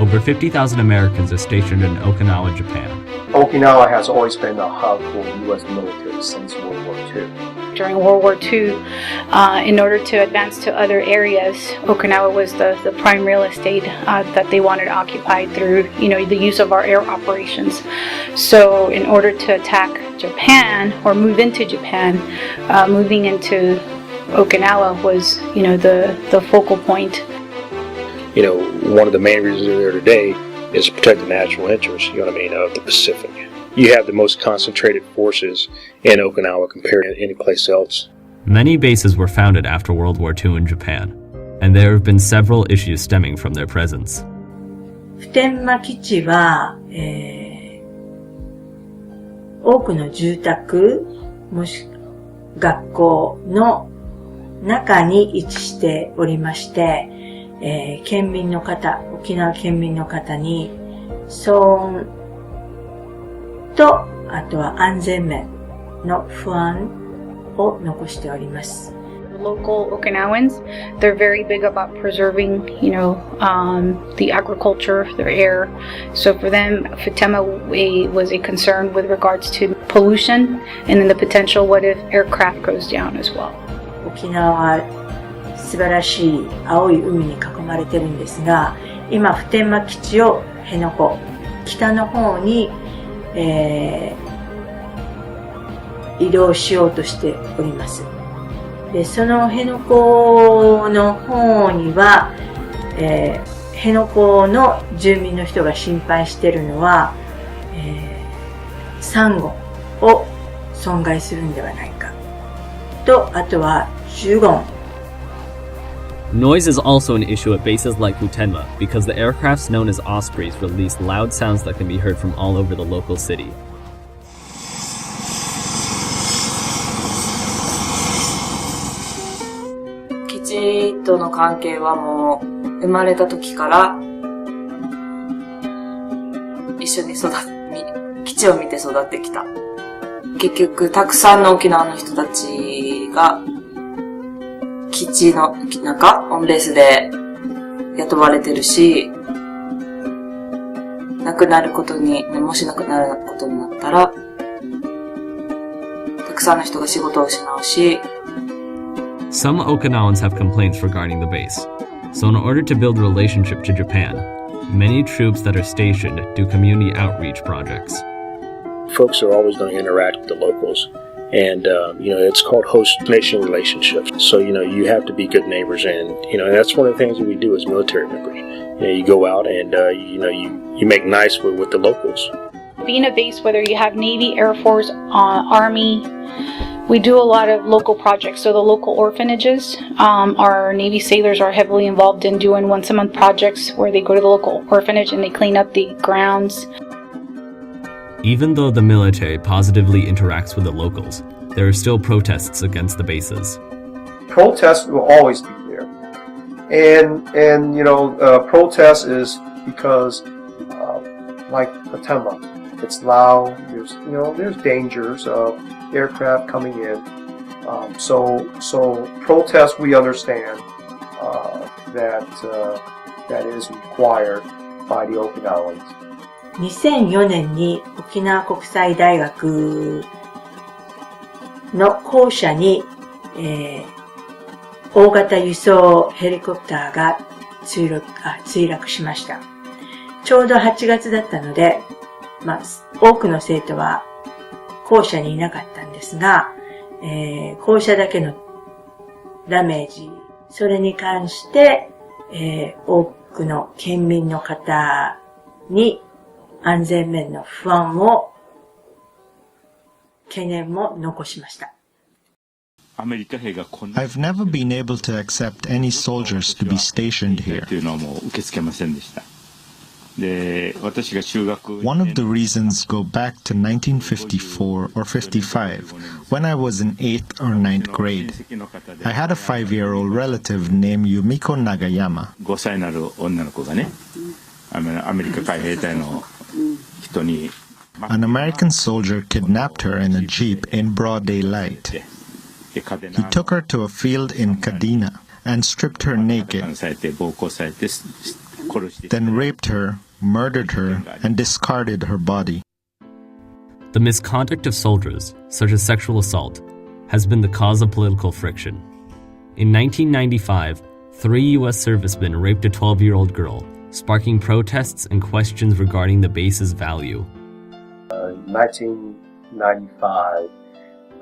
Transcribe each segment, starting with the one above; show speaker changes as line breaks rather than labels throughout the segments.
Over 50,000 Americans are stationed in Okinawa, Japan.
Okinawa has always been a hub for U.S. military since World War II.
During World War II, in order to advance to other areas, Okinawa was the prime real estate that they wanted occupied through, the use of our air operations. So, in order to attack Japan or move into Japan, moving into Okinawa was, the focal point.
One of the main reasons they're there today is to protect the national interests, of the Pacific. You have the most concentrated forces in Okinawa compared to any place else.
Many bases were founded after World War II in Japan, and there have been several issues stemming from their presence.
普天間基地は、多くの住宅もし学校の中に位置しておりまして、県民の方、沖縄県民の方に騒音と、あとは安全面の不安を残しております。
Local Okinawans, they're very big about preserving, the agriculture, their air. So for them, Futema was a concern with regards to pollution and then the potential what if aircraft goes down as well.
沖縄は素晴らしい青い海に囲まれてるんですが、今普天間基地を辺野古、北の方に、移動しようとしております。で、その辺野古の方には、辺野古の住民の人が心配しているのは、サンゴを損害するんではないかと、あとはジュゴン。
Noise is also an issue at bases like Futenma because the aircrafts known as Ospreys release loud sounds that can be heard from all over the local city.
基地との関係はもう生まれた時から一緒に基地を見て育ってきた。結局たくさんの沖縄の人たちが基地の中、オンベースで雇われてるし、もしなくなることになったら、たくさんの人が仕事を失うし。
Some Okinawans have complaints regarding the base. So in order to build a relationship to Japan, many troops that are stationed do community outreach projects.
Folks are always going to interact with the locals. And, it's called host nation relationships. So, you have to be good neighbors. And, that's one of the things that we do as military members. You go out and, you make nice with the locals.
Being a base, whether you have Navy, Air Force, Army, we do a lot of local projects. So the local orphanages, our Navy sailors are heavily involved in doing once-a-month projects where they go to the local orphanage and they clean up the grounds.
Even though the military positively interacts with the locals, there are still protests against the bases.
Protests will always be there. And protest is because, like Futema, it's loud, there's dangers of aircraft coming in. So protest, we understand that is required by the Okinawans.
2004年に沖縄国際大学の校舎に、大型輸送ヘリコプターが墜落しました。ちょうど8月だったので、多くの生徒は校舎にいなかったんですが、校舎だけのダメージ、それに関して、多くの県民の方に安全面の不安を、懸念も残しました。
I've never been able to accept any soldiers to be stationed here. One of the reasons go back to 1954 or 55, when I was in 8th or 9th grade. I had a 5-year-old relative named Yumiko Nagayama. An American soldier kidnapped her in a jeep in broad daylight. He took her to a field in Kadena and stripped her naked. then raped her, murdered her, and discarded her body.
The misconduct of soldiers, such as sexual assault, has been the cause of political friction. In 1995, 3 U.S. servicemen raped a 12-year-old girl, sparking protests and questions regarding the base's value.
In 1995,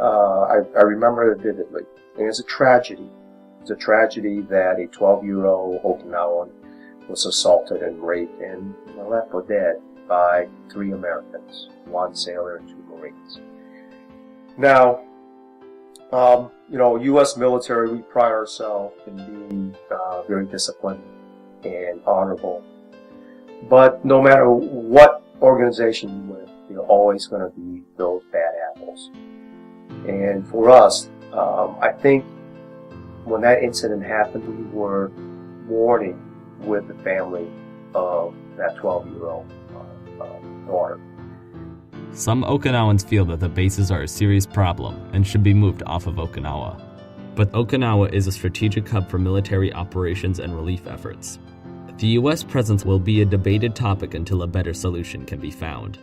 I remember it vividly. And it's a tragedy. It's a tragedy that a 12-year-old Okinawan was assaulted and raped and left for dead by 3 Americans, 1 sailor and 2 Marines. Now, U.S. military, we pride ourselves in being very disciplined and honorable. But no matter what organization you're with, there are always going to be those bad apples. And for us, I think when that incident happened, we were mourning with the family of that 12-year-old daughter.
Some Okinawans feel that the bases are a serious problem and should be moved off of Okinawa. But Okinawa is a strategic hub for military operations and relief efforts. The U.S. presence will be a debated topic until a better solution can be found.